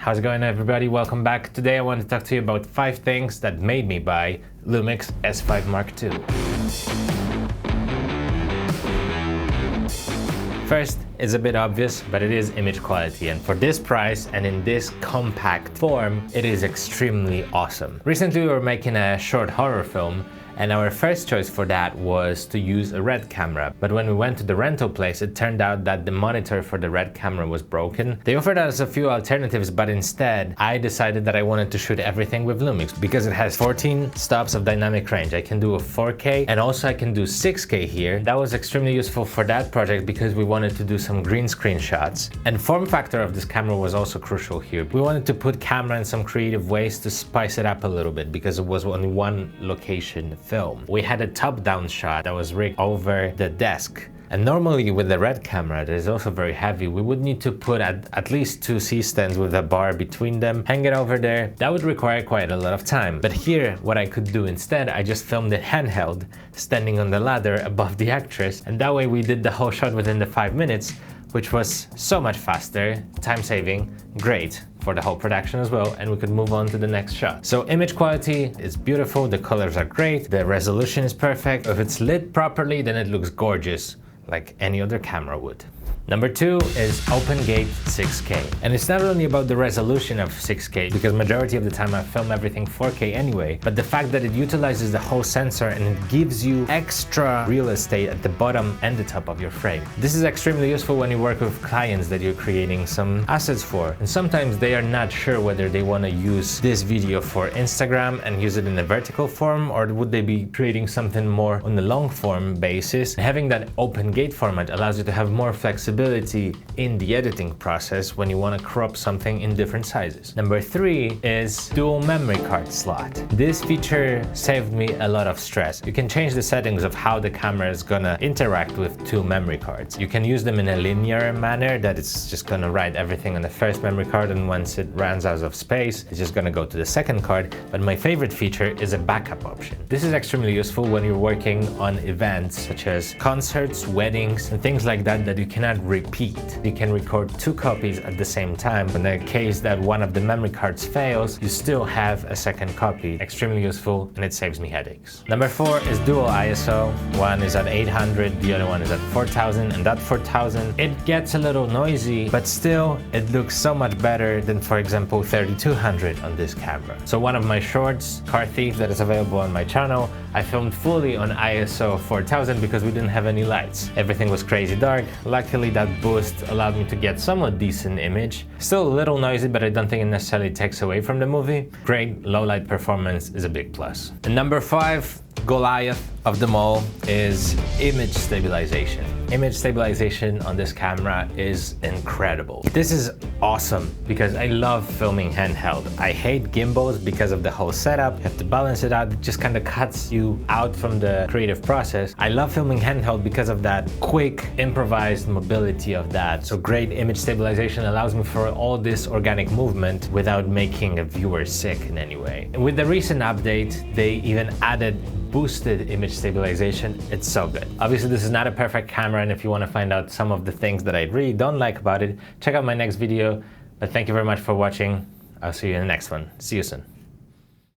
How's it going, everybody? Welcome back. Today I want to talk to you about 5 things that made me buy Lumix S5 Mark II. First, it's a bit obvious, but it is image quality, and for this price and in this compact form, it is extremely awesome. Recently we were making a short horror film, and our first choice for that was to use a RED camera. But when we went to the rental place, it turned out that the monitor for the RED camera was broken. They offered us a few alternatives, but instead I decided that I wanted to shoot everything with Lumix because it has 14 stops of dynamic range. I can do a 4K and also I can do 6K here. That was extremely useful for that project because we wanted to do some green screen shots. And form factor of this camera was also crucial here. We wanted to put camera in some creative ways to spice it up a little bit because it was only one location film. We had a top-down shot that was rigged over the desk. And normally with the RED camera that is also very heavy, we would need to put at least 2 C-stands with a bar between them, hang it over there. That would require quite a lot of time. But here, what I could do instead, I just filmed it handheld, standing on the ladder above the actress, and that way we did the whole shot within the 5 minutes, which was so much faster, time-saving, great for the whole production as well, and we could move on to the next shot. So image quality is beautiful, the colors are great, the resolution is perfect. If it's lit properly, then it looks gorgeous, like any other camera would. Number 2 is OpenGate 6K. And it's not only about the resolution of 6K, because majority of the time I film everything 4K anyway, but the fact that it utilizes the whole sensor and it gives you extra real estate at the bottom and the top of your frame. This is extremely useful when you work with clients that you're creating some assets for. And sometimes they are not sure whether they want to use this video for Instagram and use it in a vertical form, or would they be creating something more on the long form basis. Having that OpenGate format allows you to have more flexibility in the editing process when you want to crop something in different sizes. Number 3 is dual memory card slot. This feature saved me a lot of stress. You can change the settings of how the camera is gonna interact with 2 memory cards. You can use them in a linear manner, that it's just gonna write everything on the first memory card, and once it runs out of space, it's just gonna go to the second card. But my favorite feature is a backup option. This is extremely useful when you're working on events such as concerts, weddings, and things like that that you cannot repeat. You can record 2 copies at the same time. In the case that one of the memory cards fails, you still have a second copy. Extremely useful, and it saves me headaches. Number 4 is dual ISO. One is at 800, the other one is at 4000, and that 4000, it gets a little noisy, but still it looks so much better than, for example, 3200 on this camera. So one of my shorts, Car Thief, that is available on my channel, I filmed fully on ISO 4000 because we didn't have any lights. Everything was crazy dark. Luckily, that boost allowed me to get somewhat decent image. Still a little noisy, but I don't think it necessarily takes away from the movie. Great low light performance is a big plus. And number 5, Goliath of them all, is image stabilization. Image stabilization on this camera is incredible. This is awesome because I love filming handheld. I hate gimbals because of the whole setup. You have to balance it out. It just kind of cuts you out from the creative process. I love filming handheld because of that quick, improvised mobility of that. So great image stabilization allows me for all this organic movement without making a viewer sick in any way. And with the recent update, they even added boosted image stabilization. It's so good. Obviously, this is not a perfect camera, and if you want to find out some of the things that I really don't like about it, check out my next video. But thank you very much for watching. I'll see you in the next one. See you soon.